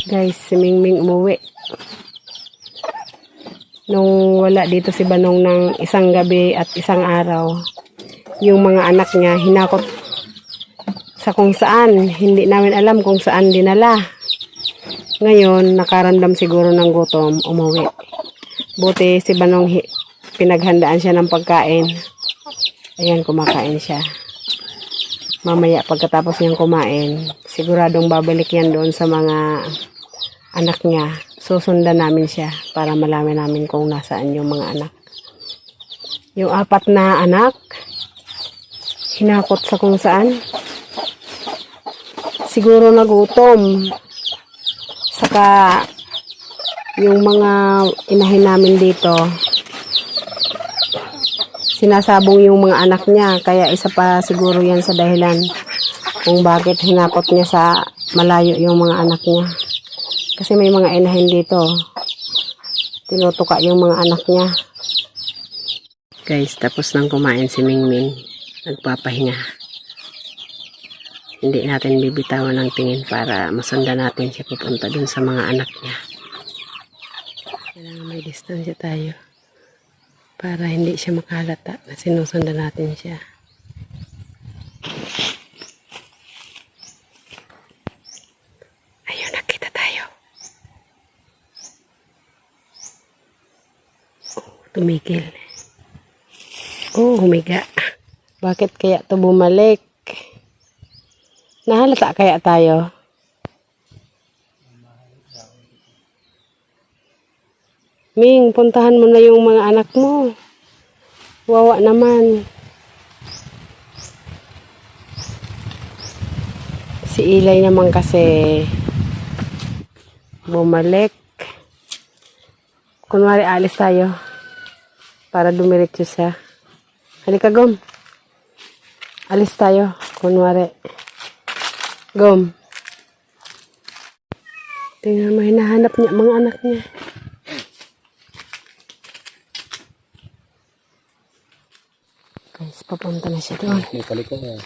Guys, si Mingming umuwi. Nung wala dito si Banong ng isang gabi at isang araw, yung mga anak niya hinakot sa kung saan. Hindi namin alam kung saan dinala. Ngayon, nakaramdam siguro ng gutom, umuwi. Buti si Banong pinaghandaan siya ng pagkain. Ayan, kumakain siya. Mamaya pagkatapos niyang kumain, siguradong babalik yan doon sa mga anak niya. Susundan namin siya para malaman namin kung nasaan yung mga anak. Yung 4 na anak, hinakot sa kung saan. Siguro nagutom. Saka yung mga inahin namin dito, sinasabong yung mga anak niya. Kaya isa pa siguro yan sa dahilan kung bakit hinakot niya sa malayo yung mga anak niya. Kasi may mga inahin dito. Tinutuka yung mga anak niya. Guys, tapos nang kumain si Mingming. Nagpapahinga. Hindi natin bibitawan ng tingin para masundan natin siya pupunta dun sa mga anak niya. Kailangan may distansya tayo. Para hindi siya makalata na sinusundan natin siya. Ayun, nakita tayo. Tumigil. Humiga. Bakit kaya ito bumalik? Nahalata kaya tayo? Ming, puntahan mo na yung mga anak mo. Wawa naman. Si Ilay naman kasi bumalik. Kunwari alis tayo. Para dumiretso siya. Halika, Gom. Alis tayo. Kunwari. Gom. Tingnan mo, hinahanap niya mga anak niya. Guys, papunta na siya doon. Nakaliko na.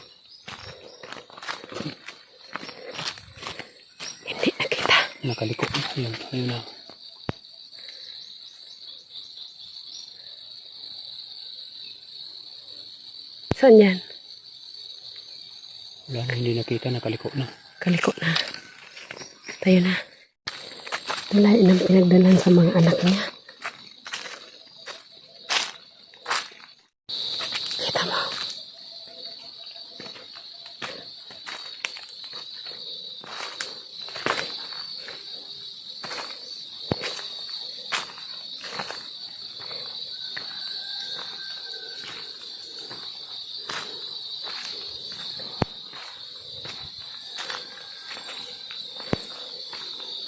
Hindi nakita. Nakaliko na. Ayun na. Saan yan? Wala na, hindi nakita. Nakaliko na. Kaliko na. Tayo na. Wala inang pinagdalan sa mga anak niya. Kita mo.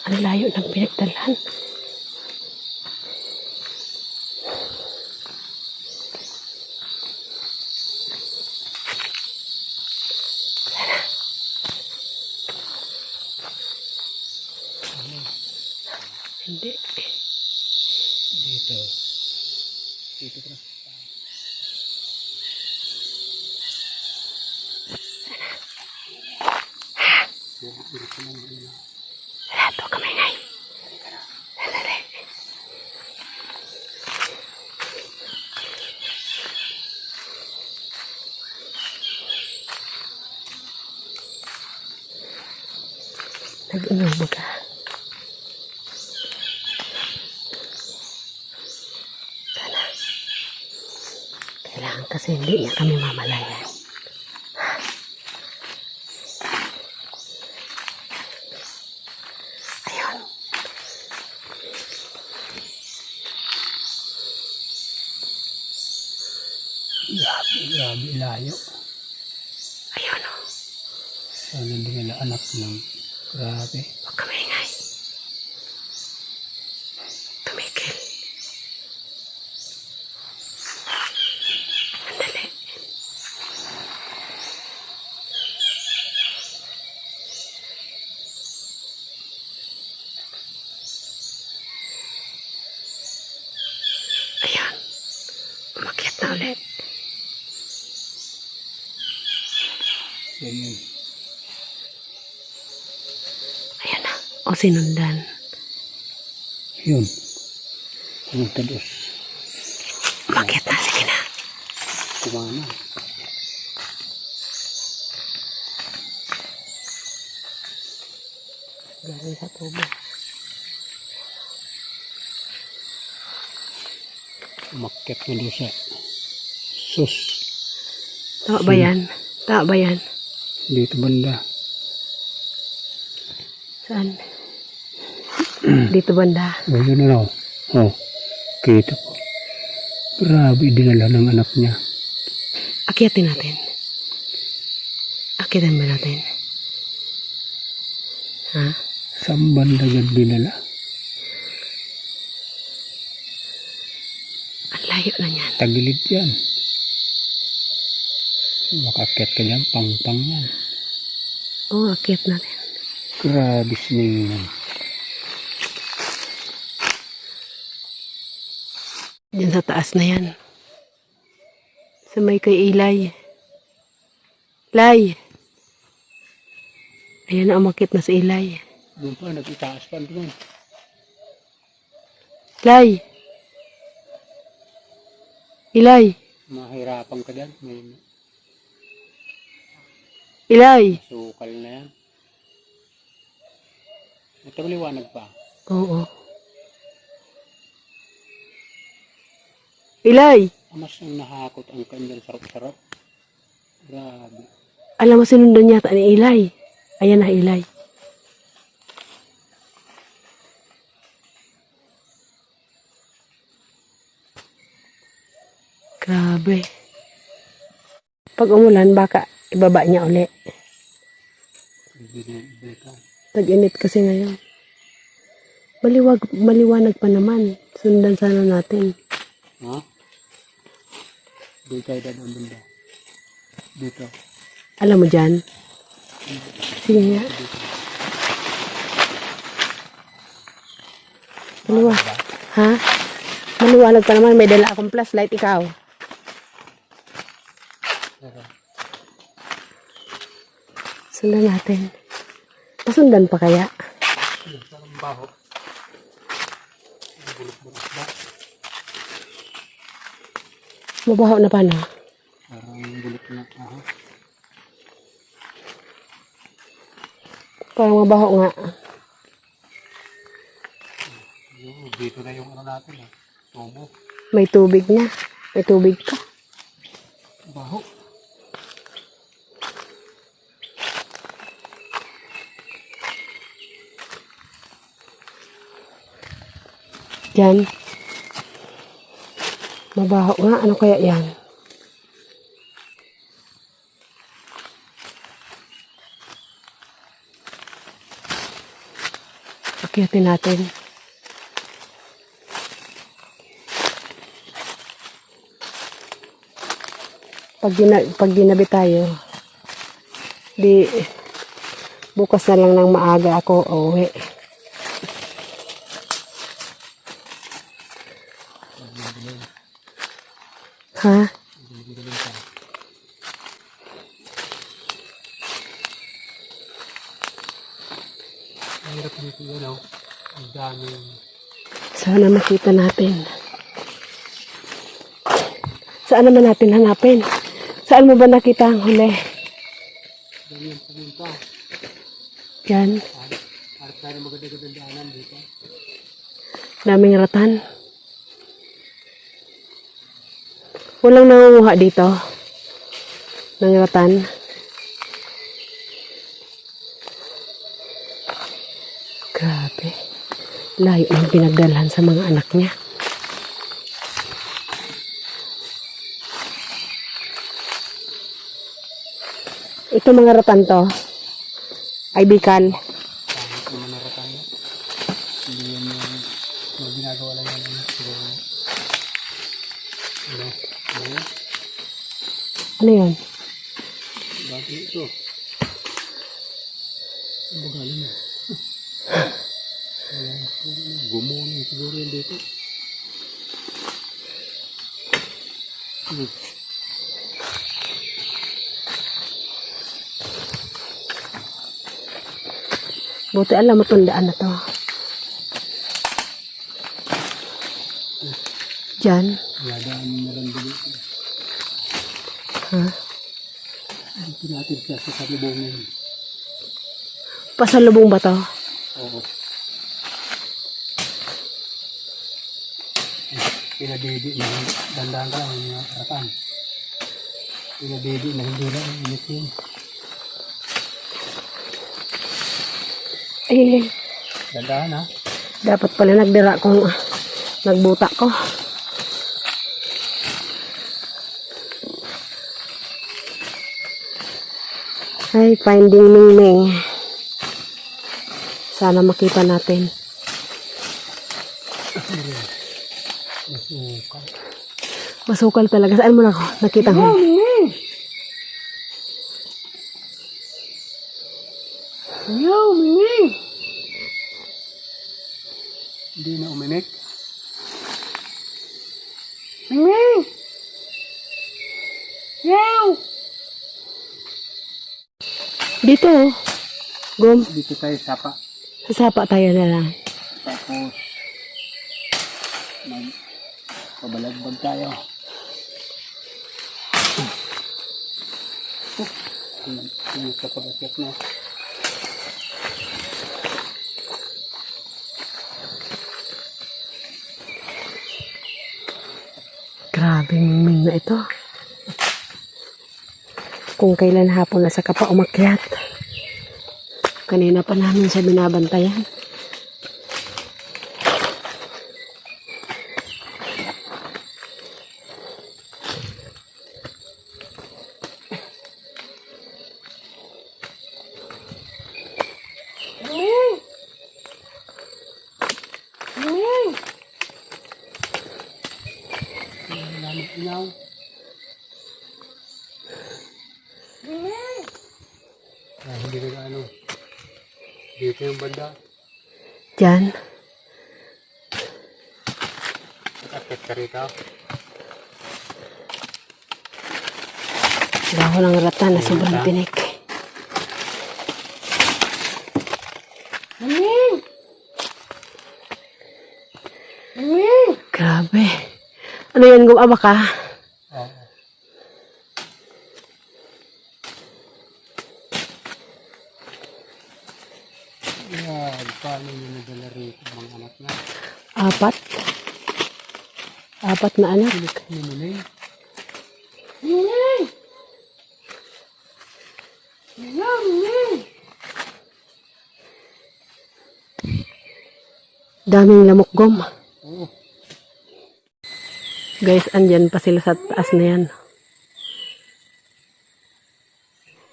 Ang layo ng pinagdalan. Hindi. Dito. Dito ka na. Wala to kamingay. Dali. Nag-inom mo ka. Sana. Kailangan kasi hindi niya kami mamalayan. Ayun. Grabe, layo. Ayun o. Sana hindi nila anak ng grabe. Huwag kami ingay. Tumigil. Andali. Ayun. Umakyat na ulit. Yan yun. Ayan na. O sinundan? Yun. Yung talos. Bakit na? Sige na. Kumana. Galing sa tubo. Umakyat na doon sa sus. Tama ba yan? Tama ba yan? Dito banda. Saan? Dito banda. O yun na raw. O. Kita ko. Grabe dinala ng anak niya. Akyatin natin. Akyatin ba natin? Ha? Saan banda yan dinala? Ang layo na yan. Tagilid yan. Makakyat ka dyan. Pang-pang yan. Oo, akyat natin. Grabe siningan. Diyan sa taas na yan. Sa may kay Ilay. Lay! Ayan na, umakit na si Ilay. Doon pa, nag-itaas pa doon. Lay! Ilay! Mahirapan ka dyan. May Ilay! sukal na yan. Ito liwanag pa. Oo. Ilay! Mas ang nahakot ang kanyang sarap-sarap. Grabe. Alam mo, sinundan yata ni Ilay. Ayan na, Ilay. Grabe. Pag umulan, baka ibaba niya uli. Tag-init kasi ngayon. Maliwanag pa naman. Sundan sana natin. Ha? Doon tayo dadaan banda. Dito. Alam mo dyan? Sige nga. Ha? Maliwanag pa naman. May dala akong flashlight. Ikaw. Sundan natin. Pasundan pa kaya? Parang baho. Mabaho na paano? Parang bulok na. Aha. Parang mabaho nga. Dito na yung ano natin. Tubo. May tubig na. May tubig ka. Baho. Yan. Mabaho nga. Ano kaya yan? Akyatin natin. Pag ginabi tayo, di bukas na lang ng maaga ako uuwi. Ha? Mahirap dito yan, oh. Ang dami. Sana makita natin. Saan naman natin hanapin? Saan mo ba nakita ang huli? Ganyan pumunta. Yan. Harap tayo ng maganda-gandang daanan dito. Daming ratan. Walang nangunguha dito ng ratan. Grabe. Layo ng pinagdalhan sa mga anak niya. Ito mga ratan to ay bikal. Kahit naman naratan mo. Hindi yan yung ginagawa lang yan. Siguro. Ano? Ano yun? Bakit ito? Ang bagalan na. Gumunin siguro yan dito. Buti alam mo tundaan na to. Diyan. Ladaan na lang dito. Ha? Dito natin siya sa salubungin. Pasalubong ba to? Oo. Pinabidi na dandaan ka lang yung mga karatan. Pinabidi na hindi lang init yun. Ay, Dandaan ha. dapat pala nagdira kung nagbuta ko. Ay, finding Mingming. Sana makita natin. Masukal. Masukal talaga. Saan mo na ako? Nakita ko. Mingming! Hindi na uminik. Mingming! Yaw! Dito. Gum. Dito tayo sapa. Sasapa tayo na lang. Tapos pabalagbag tayo. Yung kapag akyat na. Grabe Mingming na ito. Kung kailan hapon na sa kapa umakyat. Kanina pa namin siya binabantayan. Lamang inaw. Hindi ko ano. Dito yung banda. Diyan. Akyat ka rito. Dahon ng rata na sobrang tinik. Grabe. Ano yan, gumaba ka? Oo. Yan, paano yung nadala rito mga anak na? Apat. Apat na anak. Nimuling. Daming lamok gom. Oo. Guys, andyan pa sila sa taas na yan.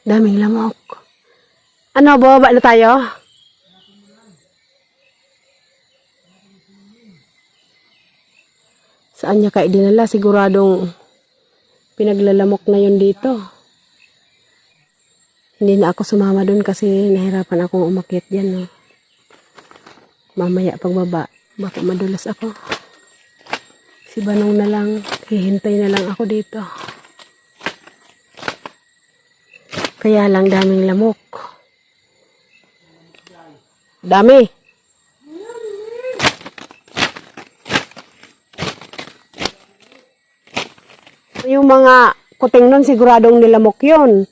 Daming lamok. Ano, bababa na tayo? Saan niya kayo dinala? Siguradong pinaglalamok na yun dito. Hindi na ako sumama dun kasi nahirapan akong umakyat dyan. No? Mamaya pagbaba, baka madulas ako. Si Banong na lang, hihintay na lang ako dito. Kaya lang daming lamok. Dami. Yung mga kuting nun, siguradong nilamok yun.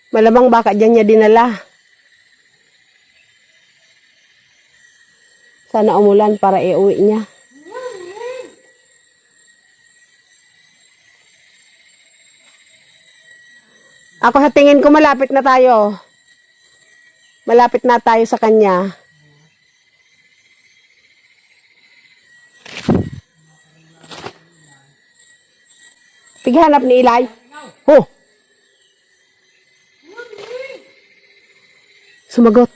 Malamang baka dyan niya dinala. Sana umulan para iuwi niya. Ako sa tingin ko malapit na tayo. Malapit na tayo sa kanya. Tighanap ni Ilay. Oh! Sumagot.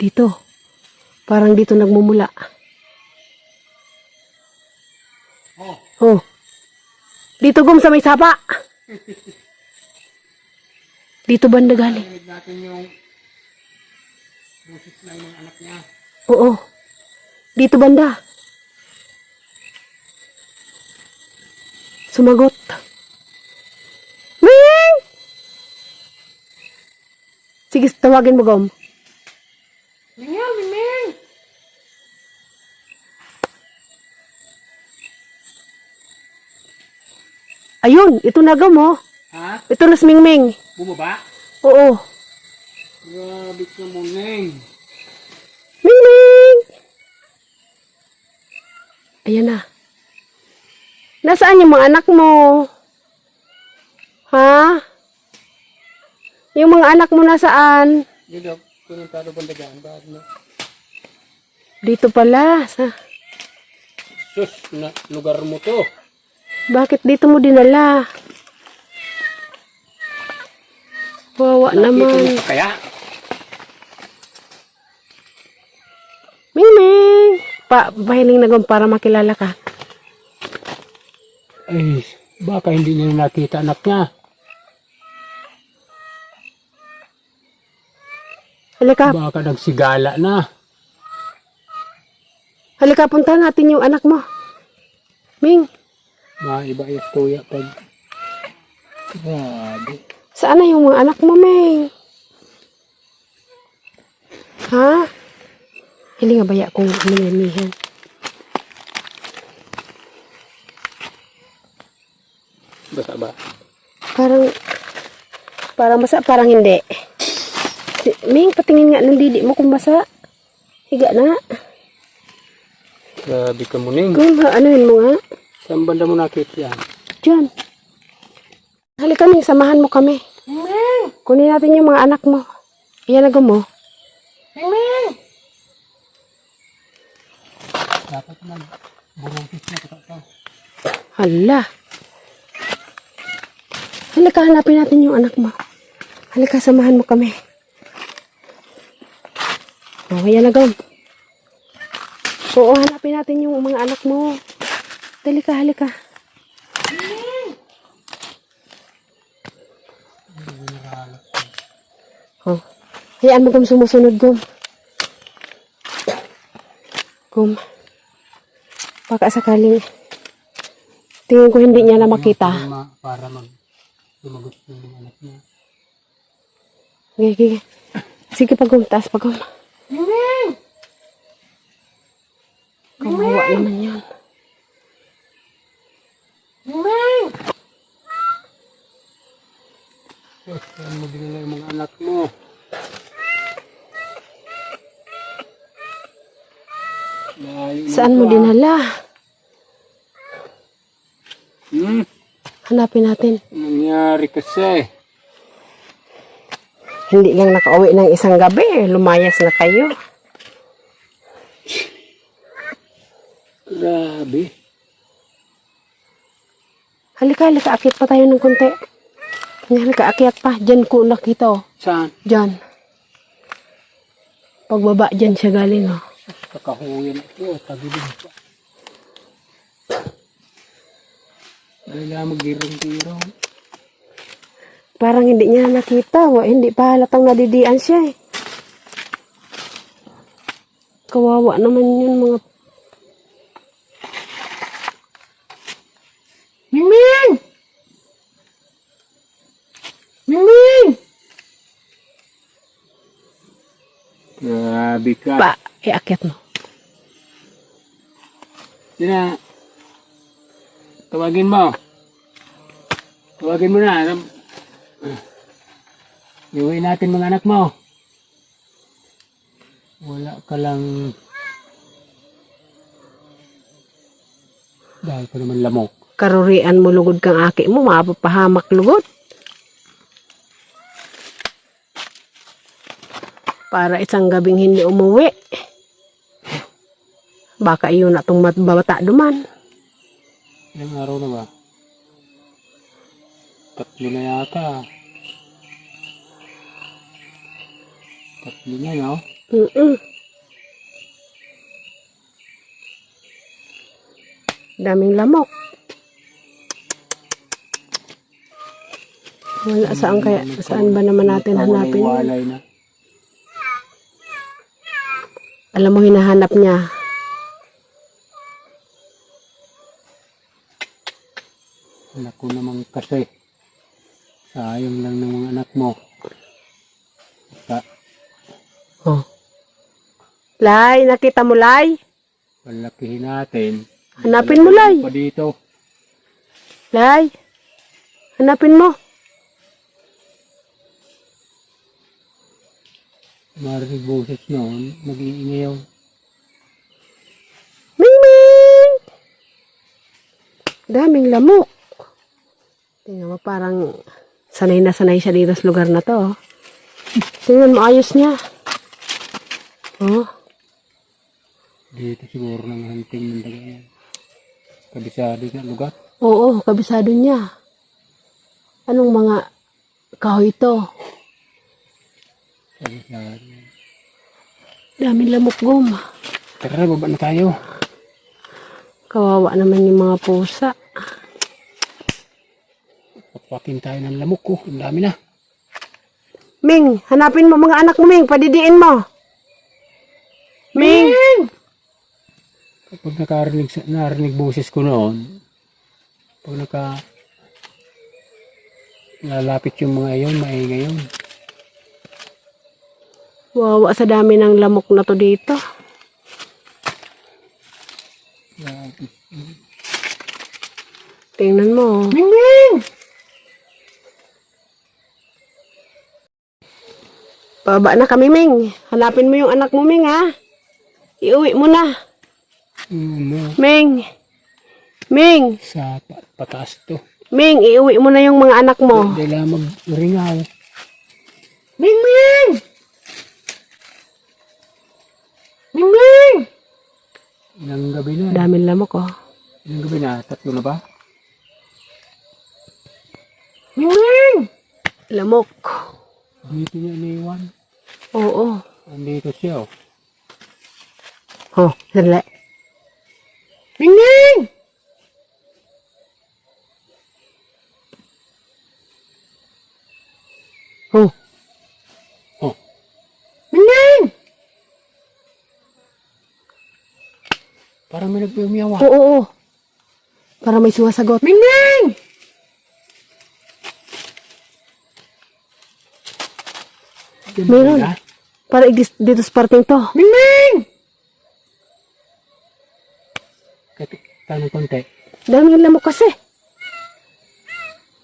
Dito. Parang dito nagmumula. Oh. Dito gum sa may sapa. Dito banda galing. Natin yung Busis ng mga anak niya. Oo. Dito banda. Sumagot. Ming! Sige, tawagin mo, Gom. Mingel, Ming! Ayun, ito na, Gom, oh. Ha? Ito na si Mingming. Bumaba? Oo. Grabe ka mo, Ning. Mingming! Ayan na. Nasaan yung mga anak mo? Ha? Yung mga anak mo nasaan? Dito, kung talo banda dyan, bakit mo? Dito pala. Sus, na lugar mo to. Bakit dito mo dinala? Wawa Nakita naman. mo pa kaya? Mingming! Pahiling na Gom para makilala ka. Ay, baka hindi niya nakita anak niya. Halika. Baka nagsigala na. Halika, punta natin yung anak mo. Ming, Maiba-is tuya pag... Grabe. saan na yung mga anak mo, Ming? Ha? Hindi nga baya kong minimihan. Basa ba? Parang basa, parang hindi. Ming, patingin nga ng didi mo kung basa. Higa na. Grabe ka mo, Ning. Kung anuin mo nga. Saan banda mo nakita yan? Diyan. Halika, Ming, samahan mo kami. Kunin natin yung mga anak mo. Ayan na, Gom, oh. Dapat man. Burungkis na ito. Hala. Halika, hanapin natin yung anak mo. Halika, samahan mo kami. Oh, ayan na, Gom. Oo, hanapin natin yung mga anak mo. Halika, halika. Oh. Hayaan mo, Gom, sumusunod, Gom. Gom. Baka sakaling tingin ko hindi niya na makita. Para sumagot yung mga anak niya. Sige. Sige, Gom. Taas pa, Gom. Kawawa naman yan. Saan mo dinala yung mga anak mo? Saan mo dinala? Hanapin natin. Nangyari kasi. Hindi lang nakauwi ng isang gabi. Lumayas na kayo. Grabe. Halika, halika. Akyat pa tayo ng konti. Halika, akyat pa. Diyan ko nakita, oh. Saan? Diyan. Pagbaba, diyan siya galing, oh. Kakahuyan ito. Tagilid pa. Dahil magirong-girong. Parang hindi niya nakita. Hindi pa halatang nadidian siya, eh. Kawawa naman yun, mga... Mingming! Mingming! Grabe ka. Pa, iakyat mo. Sina, tawagin mo. Tawagin mo na. Iuwi natin mga anak mo. Wala ka lang. Dahil ka naman lamok. Karurian mo lugod kang aki mo, mapapahamak lugod. Para isang gabing hindi umuwi. Baka iyon na itong bata duman. Ilang araw na ba? 3 na yata. 3 na, no? Daming lamok. Wala, saan ba naman natin hanapin yun? Walay na. Alam mo, hinahanap niya. Anak ko naman kasi. Sayang lang ng mga anak mo. Oh. Lay, nakita mo, Lay? Palakihin natin. Hanapin mo, Lay. Pa dito. Lay, hanapin mo. Marinig boses noon, nag-iingayaw. Ming Ming! Daming lamok. Tingnan mo, parang sanay na sanay siya dito sa lugar na to. Oh. Tingnan mo, ayos niya. Oh, Dito siguro ng hunting ng daga yan. Kabisado na lugar. oo, kabisado niya. Anong mga kahoy to? Kabisado. Daming lamok, Gum. Tara, baba na tayo. Kawawa naman yung mga pusa. Papakin tayo ng lamok ko. Ang dami na. Ming, hanapin mo mga anak mo, Ming. Padidiin mo. Ming! Kapag narinig boses ko noon, pag lalapit yung mga iyon, maingay yun. Wawa sa dami ng lamok na to dito. Tingnan mo. Ming Ming! Pababa na kami, Ming. Hanapin mo yung anak mo, Ming, ha? Iuwi mo na. Ming! Ming! Sa pataas to. Ming, iuwi mo na yung mga anak mo. Hindi lang magringaw. Ming! Ming! Ming! Ming! Ilang gabi na. Daming lamok, oh. Ilang gabi na? 3 na ba? Ming! Ming! Lamok. Dito niya iniwan. Oo. Andito siya, oh. Oh, sandali. Ming! Ming! Oh. Oh. Ming! Ming! Parang may nagpumiyawa. Oo, oo. Para may sumasagot. Ming! Ming! Meron. Para dito sa parting to. Ming! Ming! Tanong konti. Daming lamok kasi.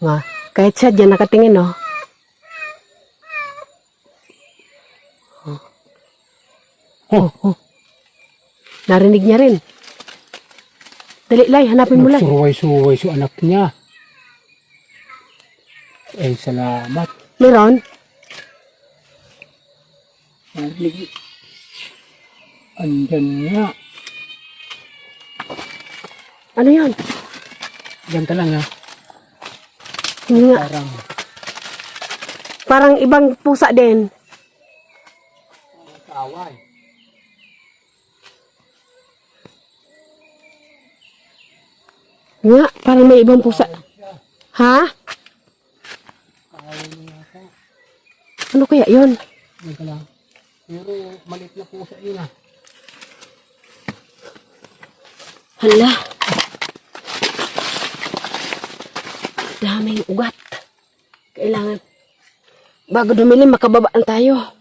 Nga, kahit siya dyan nakatingin, no? Oh. Narinig niya rin. Dali, Lay, hanapin mo, Lay. Nagsuruway-suruway sa anak niya. Eh, salamat. Meron? Andyan nga. Ano yan? Diyan ka lang, ha? Hindi nga. Parang ibang pusa din. Kaaway. Nga, parang may ibang pusa. Ha? Ano kaya yon? Diyan ka lang. Pero maliit na pusa yun, ha? Hala. Daming ugat. Kailangan. Bago dumilim, makababa na tayo.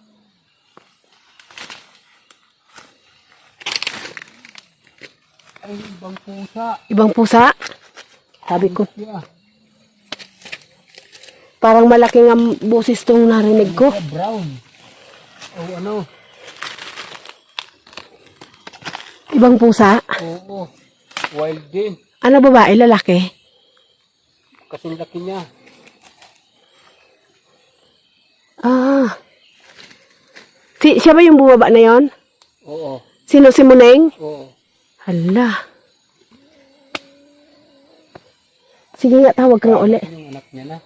Ay, ibang pusa. Ibang pusa? Sabi ko. Yeah. Parang malaking ang boses tong narinig ko. Brown. O ano? Ibang pusa? Oo. Wild din. Ano, babae, lalaki? Kasing laki niya. Ah. Siya ba yung bumaba na yon? Oo. Sino, si Muneng? Oo. Hala. Sige nga, tawag ka nga uli. Yung anak niya na.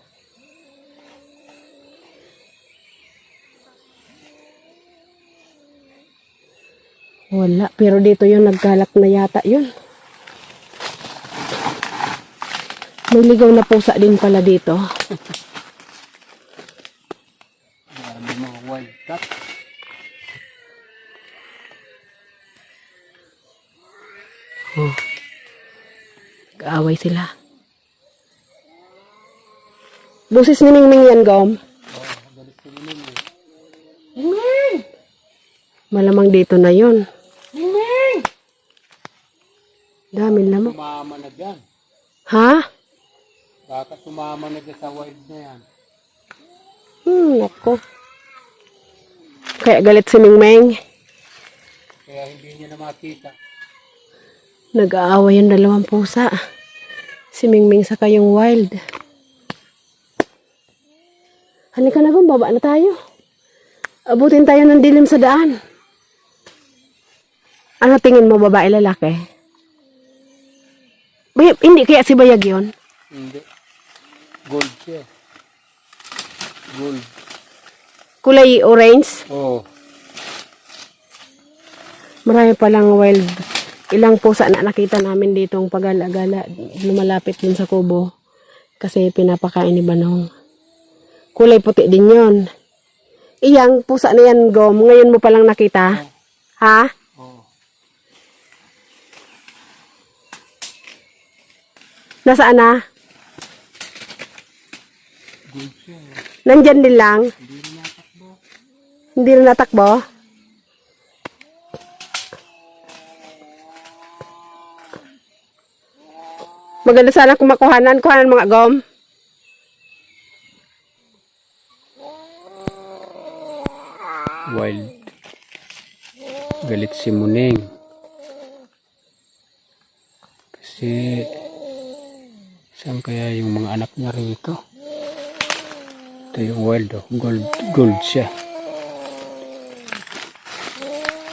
Wala. Pero dito yung nagkalap na yata yun. May ligaw na pusa din pala dito. Marami mga wild cat. Oh. Kaaway sila. Busis ni Mingming yan, Gom. Mingming! Malamang dito na yun. Mingming! Dami naman. Sumama na dyan. Ha? Baka sumama na dyan sa wild na yan. Nako. Kaya galit si Mingming. Kaya hindi niya na makita. Nag-aaway yung dalawang pusa. Si Mingming sa kayong wild. Halika na Gom, baba na tayo. Abutin tayo ng dilim sa daan. Ano tingin mo, babae lalaki? Hindi kaya si Bayag yun? Hindi. Gold siya. Gold. Kulay orange? Oo. Marami palang wild. Ilang pusa na nakita namin ditong pagala-gala. Lumalapit dun sa kubo. Kasi pinapakain ni Banong. Kulay puti din yon. Iyang pusa na yan, Gom. Ngayon mo palang nakita? Ha? Oo. Nasaan na? Gold siya. Nandyan din lang? Hindi na natakbo? Maganda sana kung makuhanan mga Gom. Wild. Galit si Muneng. Kasi saan kaya yung mga anak niya rito? Ito yung wild, oh. Gold siya.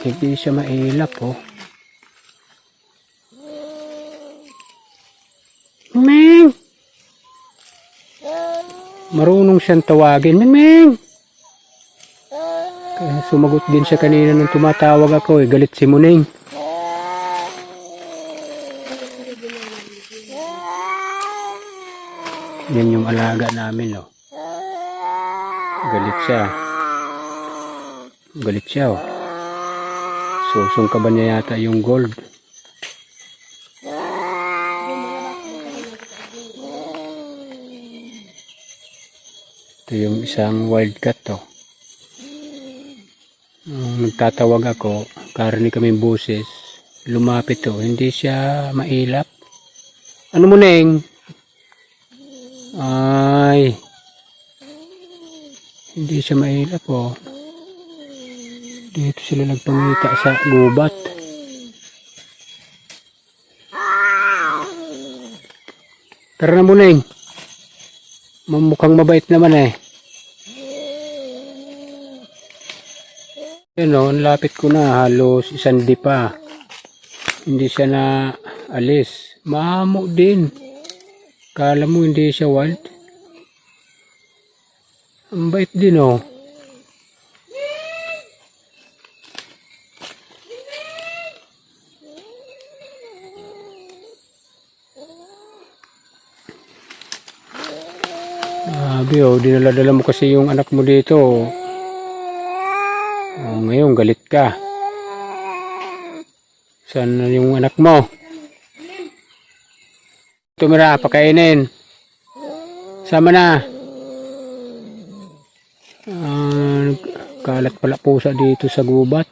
Hindi siya mailap, oh. Ming! Marunong siyang tawagin. Ming! Kaya sumagot din siya kanina nung tumatawag ako, eh. Galit si Muneng. Yan yung alaga namin, oh. Galit siya. Galit siya, oh. Susong ka ba niya yata yung gold? Ito yung isang wildcat, oh. Nung nagtatawag ako, karinig kami boses, lumapit, oh. Hindi siya mailap. Ano mo, Neng? Ay, hindi siya mailap, oh. Dito sila nagpangita sa gubat. Tara na, Muneng. Mukhang mabait naman, eh. Yan, oh, lapit ko na, halos isang di pa. Hindi siya na alis. Mahamo din. Kala mo hindi siya wild. Ang bait din, oh. Sabi, oh, dinala-dala mo kasi yung anak mo dito. Oh, ngayon galit ka. Saan na yung anak mo? Tumira, pakainin. Sama na. Kalat pala pusa dito sa gubat.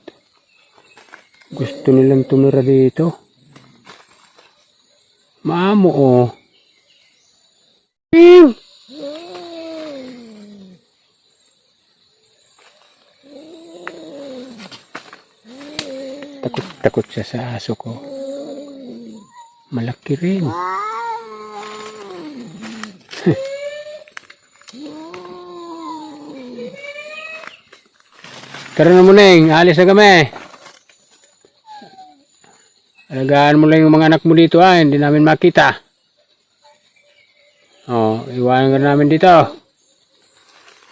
Gusto nilang tumira dito. Maamo, oh. Takot siya sa aso ko. Malaki rin. Tara na, Muneng, alis na kami. Alagaan mo lang yung mga anak mo dito, ah. Hindi namin makita. Oh, iwanan ka namin dito.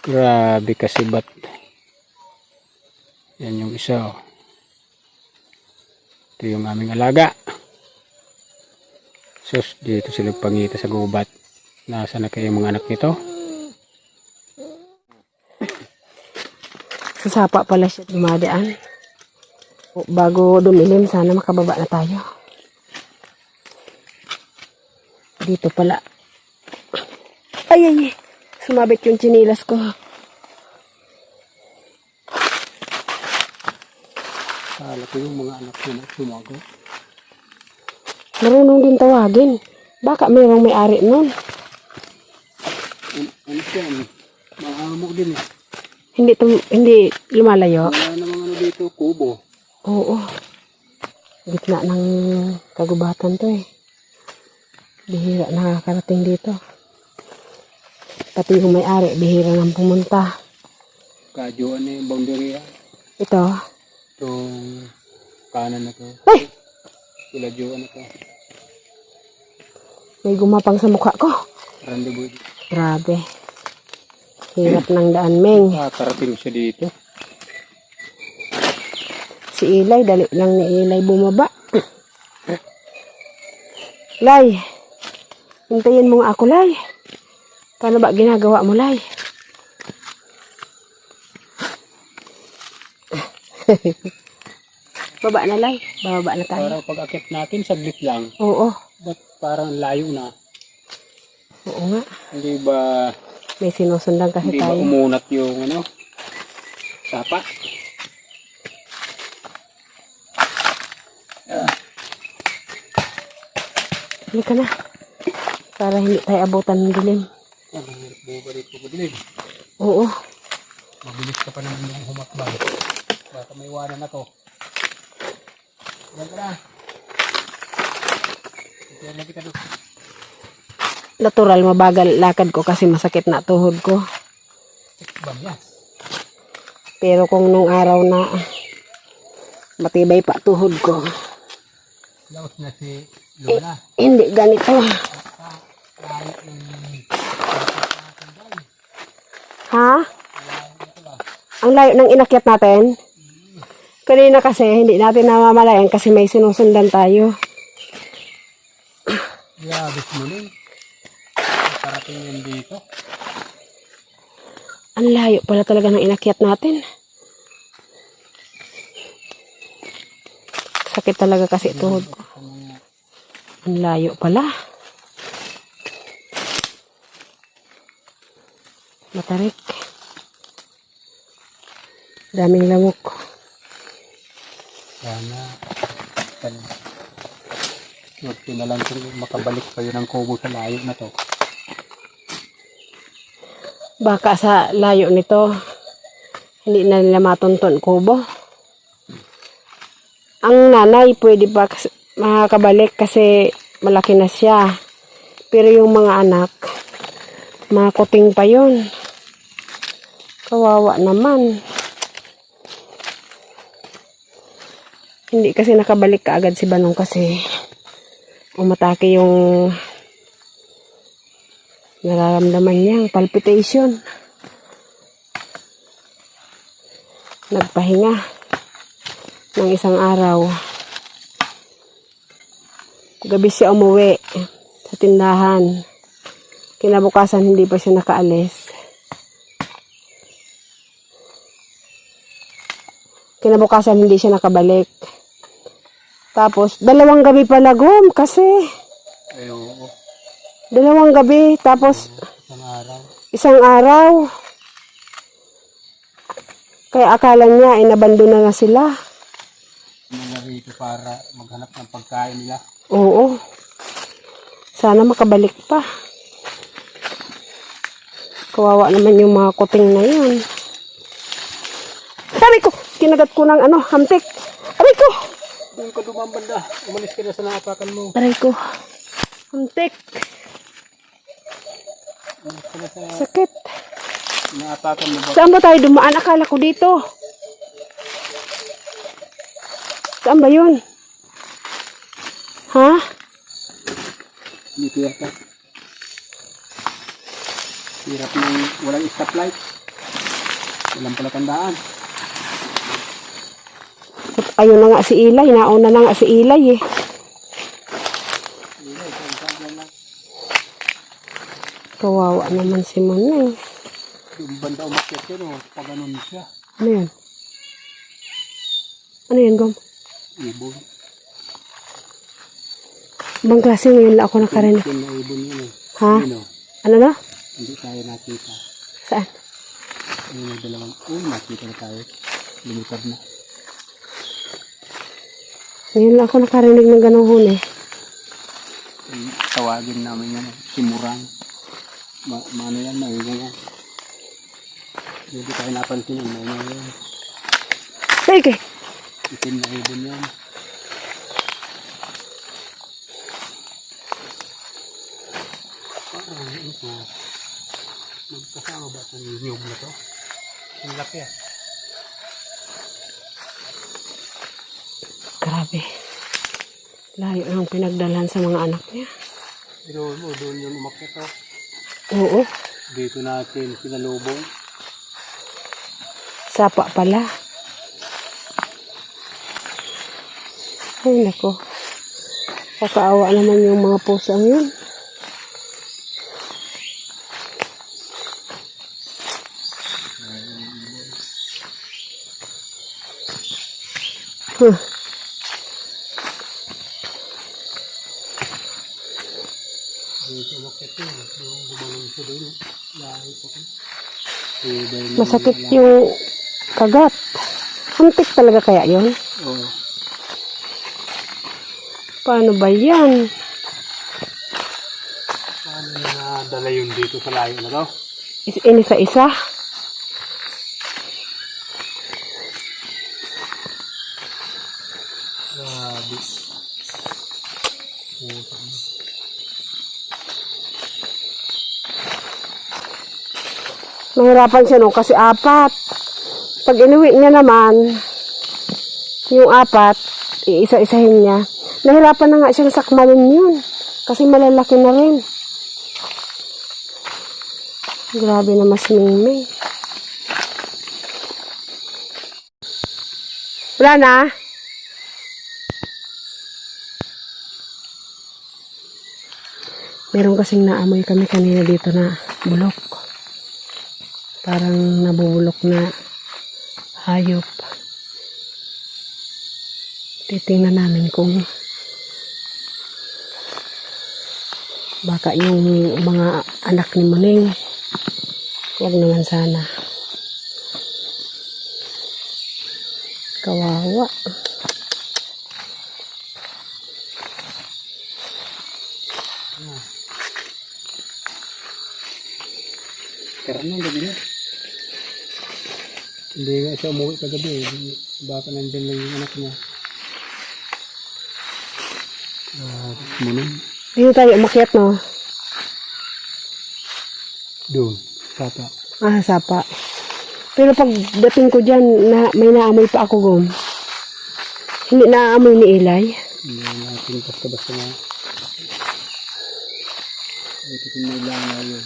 Grabe kasi bat. Yan yung isa, oh. Ito yung aming alaga. Sus, dito sila pangita sa gubat. Nasaan na kayo mga anak nito? Sa sapa pala siya dumadaan. Bago dumilim, sana makababa na tayo. Dito pala. Ay, ay, ay. Sumabit yung tsinilas ko. Kala ko yung mga anak ko na sumagot. Marunong din tawagin. Baka mayroong may-ari nun. Ano siya? Mahamok din eh. Hindi lumalayo. Wala namang ano dito, kubo. Oo. Gitna ng kagubatan to eh. Bihira nakakarating dito. Pati yung may-ari, bihira nang pumunta. Kadyoan na yung boundary. Ito. Itong kanan na to. Ay! Kiladyoan na to. May gumapang sa mukha ko. Rendezvous. Grabe. Hirap ng daan, Meng. Karating siya dito. Si Ilay, dali lang ni Ilay bumaba. Lay, hintayin mo nga ako, Lay. Paano ba ginagawa mo, Lay? Baba na, Lay. Bababa na tayo. Para pag-akit natin, saglit lang. Oo. Ba't parang layo na? Oo nga. Hindi ba, May sinusundan kasi hindi ba tayo. umunat yung ano? Sapa? Halika na. Para hindi tayo abutan ng dilim. Bubalik ko dilim. Oo. Mabilis ka pa naman yung humakbang. Baka may iwanan na to. Yan ka na. Ito lagi ka doon. Natural, mabagal lakad ko kasi masakit na tuhod ko. Bam yan. Pero kung nung araw na matibay pa tuhod ko, Laos na si Lola. hindi ganito. Ha? Ang layo ng inakyat natin? Kanina kasi hindi natin namamalayan kasi may sinusundan tayo. Yabis mo rin. Parating yan dito. Ang layo pala talaga ng inakyat natin. Sakit talaga kasi tuhod ko. Ang layo pala. Matarik. Daming lamok. Sana. Swerte na lang kung makabalik kayo ng kubo sa layo na to. Baka sa layo nito, hindi na nila matunton kubo. Ang nanay pwede pa makakabalik kasi malaki na siya. Pero yung mga anak, makuting pa yun. Kawawa naman. Hindi kasi nakabalik kaagad si Banong kasi umatake yung nararamdaman niyang palpitation. Nagpahinga ng isang araw. Gabi siya umuwi sa tindahan. Kinabukasan hindi pa siya nakaalis. Kinabukasan hindi siya nakabalik. Tapos, 2 gabi pala gum kasi. Ay, oo. 2 gabi. Tapos, Isang araw. isang araw. Kaya akala niya, inabandona na sila. Mga rito para maghanap ng pagkain nila. Oo. Sana makabalik pa. Kawawa naman yung mga kuting na yun. Aray ko! Kinagat ko ng hamtik. Aray ko! Doon ka dumambanda. Umalis ka na sa naapakan mo. Aray ko. Hamtik. Umalis ka na sa Sakit. naapakan mo ba? Saan ba tayo dumaan? Akala ko dito. Saan ba yun? Ha? Dito yata. Hirap ng walang stoplight. Walang pala tandaan. Ayun na nga si Ilay. Nauna na nga si Ilay eh. Kawawa naman si Manay. Yung banda umakyat yun o. Pag ganun siya. Ano yan? Ano yan, Gom? Ibon. Ibang klase ngayon lang ako nakarinig. Yung naibon yun eh. Ha? Yun o. Ano na? Hindi tayo nakita. Saan? Ayun yung dalawang. Nakita na tayo. Lumipad na. Ngayon lang ako nakarinig ng ganong huni. Tawagin namin yan. Simurang. Ano yan? Maingay yan. Hindi tayo napansin yan. Maingay yan. Sige. Itim na ibon yan. Parang ito. Magkasama ba sa niyog na to? Ang laki ah. Grabe. Layo ng pinagdalhan sa mga anak niya. Pero mo, doon yung umakyat oh. Oo. Dito natin sinalubong. Sapa pala. Ay, nako. Kakaawa naman yung mga pusang yun. Huh. Dito umakyat yun. Yung gumanong siya doon. Lahi ko ko. Masakit yung kagat. Antik talaga kaya yun? Oo. Paano ba yan? Paano na dala yun dito sa layo na to? Inisa-isa? Grabe. Nahirapan siya no kasi apat. Pag inuwi niya naman, yung apat, iisa-isahin niya. Nahirapan na nga siyang sakmalin yun. Kasi malalaki na rin. Grabe na mas mingming. Wala na? Meron kasing naamoy kami kanina dito na bulok. Parang nabubulok na hayop. Titingnan namin kung baka yung mga anak ni Muning. Huwag naman sana. Kawawa. Karena gabi na. Hindi nga siya umuwi kagabi. Baka nandyan lang yung anak niya. Muning. Dito tayo umakyat, no? Doon. Sapa. Ah, sapa. Pero pag dating ko dyan, may naamoy pa ako, Gom. Hindi naamoy ni Eli. Hindi natin basta-basta na. Ito kung may langaw yun.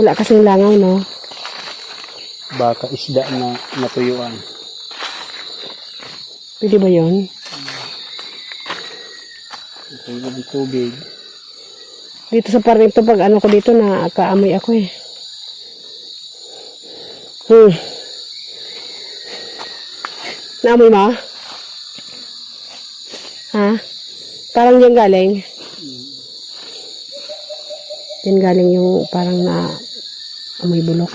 Wala kasing langaw, no? Baka isda na natuyuan. Pwede ba yun? Ito yung tubig. Dito sa parito, pag ano ko dito, nakaamoy ako eh. Naamoy mo? Ha? Parang diyan galing? Diyan galing yung parang na amoy bulok.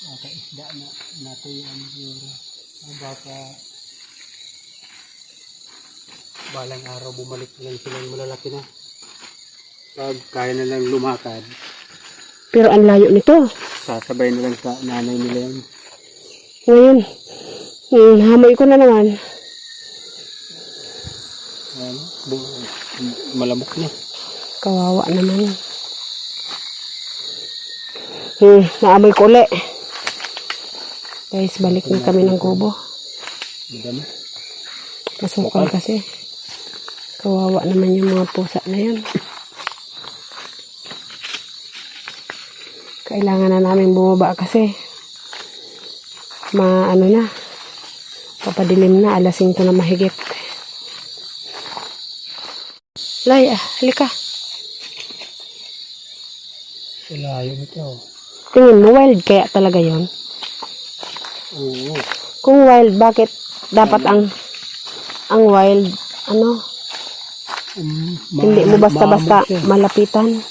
Baka isda na natuyuan siguro. Baka balang araw bumalik na lang silang malalaki na. Pag kaya na lang lumakad, Pero ang layo nito. sasabay na lang sa nanay nila yan. Ngayon, hamay ko na naman. Ano, malamok na. Kawawa naman. Naamoy ko ulit. Guys, balik na kami ng kubo. Madami. Masukal kasi. Kawawa naman yung mga pusa na yun. Kailangan na namin bumaba kasi ano na, papadilim na, alas 5 na mahigit. Lay, halika. Layo ito. Tingin mo, wild kaya talaga yon? Oo. Kung wild, bakit dapat ang ang wild, ano, hindi mo basta-basta malapitan.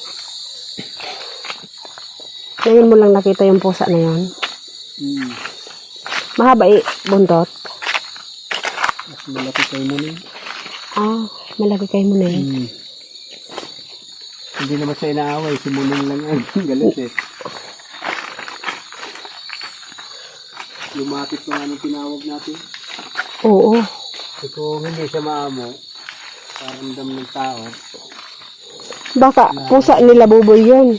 Ngayon mo lang nakita yung pusa na yun. Mahaba buntot. Mas malaki kayo mo rin. Ah, malaki kayo mo na yun. Hindi naman siya inaaway. Si Muning lang ang galit eh. Lumapit pa nga nung tinawag natin. Oo. So, kung hindi siya maamo, paramdam ng tao. Baka pusa nila buboy yun.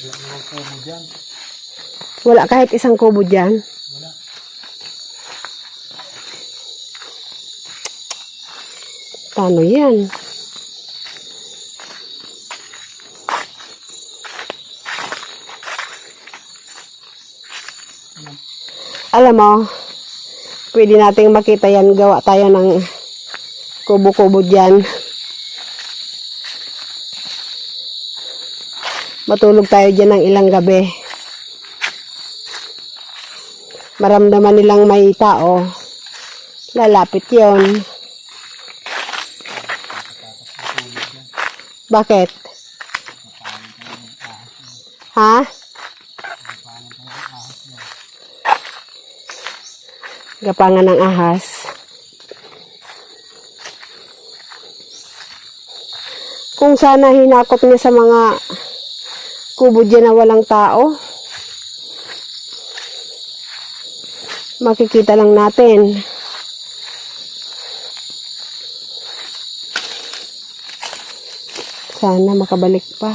Wala naman kubo dyan. Wala kahit isang kubo dyan. Wala. Paano yan? Alam mo, pwede nating makita yan. Gawa tayo ng kubo-kubo dyan. Matulog tayo dyan ng ilang gabi. Maramdaman nilang may tao. Lalapit yon. Bakit? Ha? Gapangan ng ahas. Kung sana hinakot niya sa mga kubo dyan na walang tao, makikita lang natin. Sana makabalik pa.